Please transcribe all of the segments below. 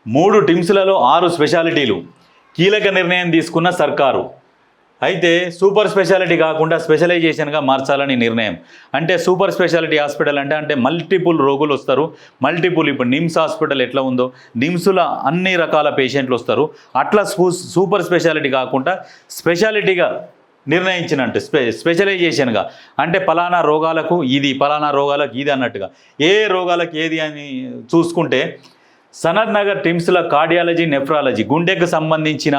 3 టిమ్స్లలో 6 స్పెషాలిటీలు కీలక నిర్ణయం తీసుకున్న సర్కారు. అయితే సూపర్ స్పెషాలిటీ కాకుండా స్పెషలైజేషన్గా మార్చాలని నిర్ణయం. అంటే సూపర్ స్పెషాలిటీ హాస్పిటల్ అంటే మల్టిపుల్ రోగులు వస్తారు. ఇప్పుడు నిమ్స్ హాస్పిటల్ ఎట్లా ఉందో నిమ్స్లో అన్ని రకాల పేషెంట్లు వస్తారు. అట్లా సూపర్ స్పెషాలిటీ కాకుండా స్పెషాలిటీగా నిర్ణయించినట్టు స్పెషలైజేషన్గా అంటే పలానా రోగాలకు ఇది, పలానా రోగాలకు ఇది అన్నట్టుగా ఏ రోగాలకు ఏది అని చూసుకుంటే సనత్ నగర్ టిమ్స్లో కార్డియాలజీ, నెఫ్రాలజీ, గుండెకు సంబంధించిన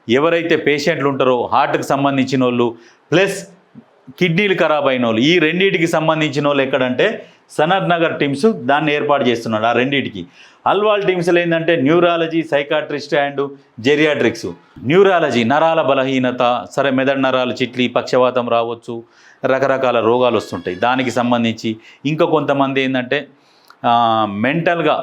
ఎవరైతే పేషెంట్లు ఉంటారో, హార్ట్కి సంబంధించిన వాళ్ళు ప్లస్ కిడ్నీలు ఖరాబ్ అయిన వాళ్ళు, ఈ రెండింటికి సంబంధించిన వాళ్ళు ఎక్కడంటే సనత్ నగర్ టిమ్స్ దాన్ని ఏర్పాటు చేస్తున్నాడు. ఆ రెండింటికి అల్వాల్ టిమ్స్లో ఏంటంటే neurology, psychiatrist and geriatrics. Neurology నరాల బలహీనత, సరే మెదడు నరాలు చిట్లి, పక్షవాతం రావచ్చు, రకరకాల రోగాలు వస్తుంటాయి. దానికి సంబంధించి ఇంకా కొంతమంది ఏంటంటే మెంటల్గా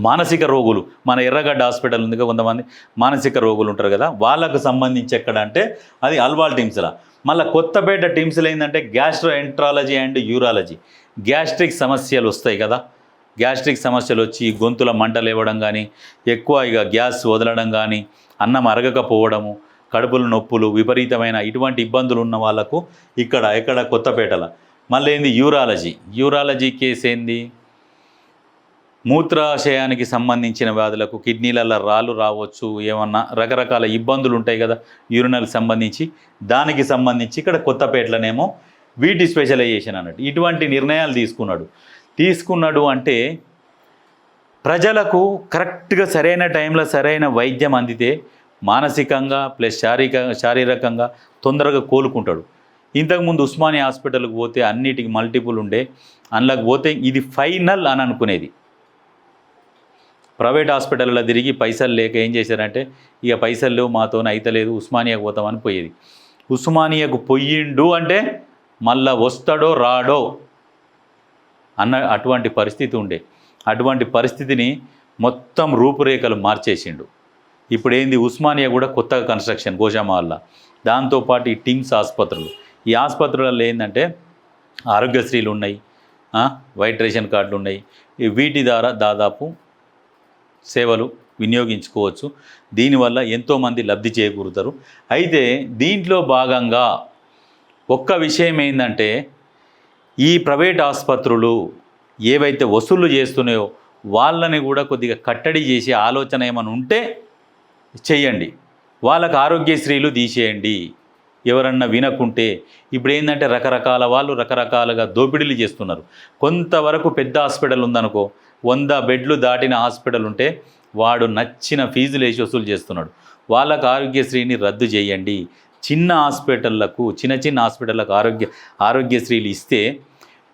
మానసిక రోగులు, మన ఎర్రగడ్డ హాస్పిటల్ ఉంది, కొంతమంది మానసిక రోగులు ఉంటారు కదా, వాళ్ళకు సంబంధించి ఎక్కడ అంటే అది అల్వాల్ టిమ్స్లా. మళ్ళీ కొత్తపేట టిమ్స్లో ఏంటంటే gastro enterology and urology. Gastric సమస్యలు వస్తాయి కదా, గ్యాస్ట్రిక్ సమస్యలు వచ్చి గొంతుల మంటలు ఇవ్వడం కానీ, ఎక్కువ గ్యాస్ వదలడం కానీ, అన్నం అరగకపోవడము, కడుపుల నొప్పులు, విపరీతమైన ఇటువంటి ఇబ్బందులు ఉన్న వాళ్ళకు ఎక్కడ కొత్తపేటలో. మళ్ళీ ఏంది యూరాలజీ కేసు ఏంది, మూత్రాశయానికి సంబంధించిన వ్యాధులకు, కిడ్నీలలో రాళ్ళు రావచ్చు, ఏమన్నా రకరకాల ఇబ్బందులు ఉంటాయి కదా యూరినల్కి సంబంధించి, దానికి సంబంధించి ఇక్కడ కొత్తపేటలోనేమో వీటి స్పెషలైజేషన్ అన్నట్టు. ఇటువంటి నిర్ణయాలు తీసుకున్నాడు అంటే ప్రజలకు కరెక్ట్గా సరైన టైంలో సరైన వైద్యం అందితే మానసికంగా ప్లస్ శారీరకంగా తొందరగా కోలుకుంటాడు. ఇంతకుముందు ఉస్మానియా హాస్పిటల్కి పోతే అన్నిటికి మల్టిపుల్ ఉండే, అందులోకి పోతే ఇది ఫైనల్ అని అనుకునేది. ప్రైవేట్ హాస్పిటల్లో తిరిగి పైసలు లేక ఏం చేశారంటే ఇక పైసలు లేవు, మాతోనే అయితలేదు, ఉస్మానియాకు పోతామని పోయేది. ఉస్మానియాకు పోయిండు అంటే మళ్ళా వస్తాడో రాడో అన్న అటువంటి పరిస్థితి ఉండే. అటువంటి పరిస్థితిని మొత్తం రూపురేఖలు మార్చేసిండు. ఇప్పుడు ఏంది, ఉస్మానియా కూడా కొత్తగా కన్స్ట్రక్షన్ గోషామాల్లో, దాంతోపాటు ఈ టిమ్స్ ఆసుపత్రులు. ఈ ఆసుపత్రులలో ఏంటంటే ఆరోగ్యశ్రీలు ఉన్నాయి, వైట్ రేషన్ కార్డులు ఉన్నాయి. వీటి ద్వారా దాదాపు సేవలు వినియోగించుకోవచ్చు. దీనివల్ల ఎంతోమంది లబ్ధి చేకూరుతారు. అయితే దీంట్లో భాగంగా ఒక్క విషయం ఏంటంటే ఈ ప్రైవేట్ ఆసుపత్రులు ఏవైతే వసూళ్ళు చేస్తున్నాయో వాళ్ళని కూడా కొద్దిగా కట్టడి చేసే ఆలోచన ఏమైనా ఉంటే చెయ్యండి. వాళ్ళకు ఆరోగ్యశ్రీలు తీసేయండి. ఎవరన్నా వినకుంటే ఇప్పుడు ఏంటంటే రకరకాల వాళ్ళు రకరకాలుగా దోపిడీలు చేస్తున్నారు. కొంతవరకు పెద్ద హాస్పిటల్ ఉందనుకో, 100 బెడ్లు దాటిన హాస్పిటల్ ఉంటే వాడు నచ్చిన ఫీజులు వేసి వసూలు చేస్తున్నాడు. వాళ్ళకు ఆరోగ్యశ్రీని రద్దు చేయండి. చిన్న హాస్పిటళ్లకు చిన్న హాస్పిటళ్లకు ఆరోగ్యశ్రీలు ఇస్తే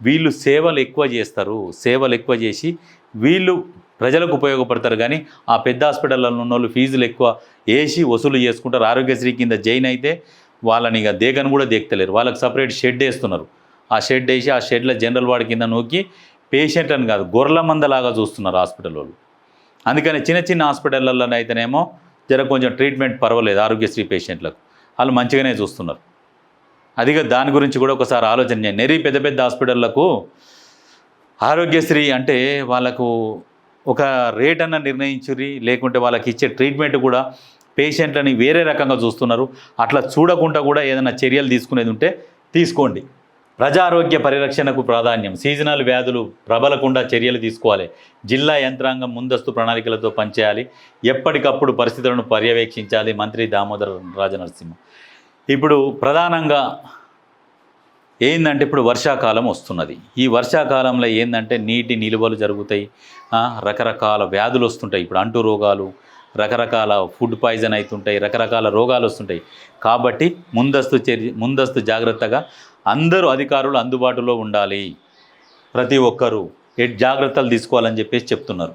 వీళ్ళు సేవలు ఎక్కువ చేస్తారు. సేవలు ఎక్కువ చేసి వీళ్ళు ప్రజలకు ఉపయోగపడతారు. కానీ ఆ పెద్ద హాస్పిటల్లో ఉన్న వాళ్ళు ఫీజులు ఎక్కువ వేసి వసూలు చేసుకుంటారు. ఆరోగ్యశ్రీ కింద జైన్ అయితే వాళ్ళని ఇక దేగను కూడా దేక్తలేరు. వాళ్ళకి సపరేట్ షెడ్ వేస్తున్నారు. ఆ షెడ్ వేసి ఆ షెడ్లో జనరల్ వార్డ్ కింద నూకి పేషెంట్లను కాదు గొర్రెల మందలాగా చూస్తున్నారు హాస్పిటల్ వాళ్ళు. అందుకని చిన్న హాస్పిటల్లో అయితేనేమో కొంచెం ట్రీట్మెంట్ పర్వాలేదు ఆరోగ్యశ్రీ పేషెంట్లకు, వాళ్ళు మంచిగానే చూస్తున్నారు. అదిగా దాని గురించి కూడా ఒకసారి ఆలోచన చేయండి. పెద్ద హాస్పిటళ్లకు ఆరోగ్యశ్రీ అంటే వాళ్ళకు ఒక రేట్ అన్న నిర్ణయించురి, లేకుంటే వాళ్ళకి ఇచ్చే ట్రీట్మెంట్ కూడా పేషెంట్లని వేరే రకంగా చూస్తున్నారు. అట్లా చూడకుండా కూడా ఏదైనా చర్యలు తీసుకునేది ఉంటే తీసుకోండి. ప్రజారోగ్య పరిరక్షణకు ప్రాధాన్యం. సీజనల్ వ్యాధులు ప్రబలకుండా చర్యలు తీసుకోవాలి. జిల్లా యంత్రాంగం ముందస్తు ప్రణాళికలతో పనిచేయాలి. ఎప్పటికప్పుడు పరిస్థితులను పర్యవేక్షించాలి. మంత్రి దామోదర రాజనరసింహ. ఇప్పుడు ప్రధానంగా ఏంటంటే ఇప్పుడు వర్షాకాలం వస్తున్నది. ఈ వర్షాకాలంలో ఏంటంటే నీటి నిలువలు జరుగుతాయి, రకరకాల వ్యాధులు వస్తుంటాయి. ఇప్పుడు అంటు రోగాలు, రకరకాల ఫుడ్ పాయిజన్ అవుతుంటాయి, రకరకాల రోగాలు వస్తుంటాయి. కాబట్టి ముందస్తు జాగ్రత్తగా అందరూ అధికారులు అందుబాటులో ఉండాలి. ప్రతి ఒక్కరూ జాగ్రత్తలు తీసుకోవాలని చెప్పేసి చెప్తున్నారు.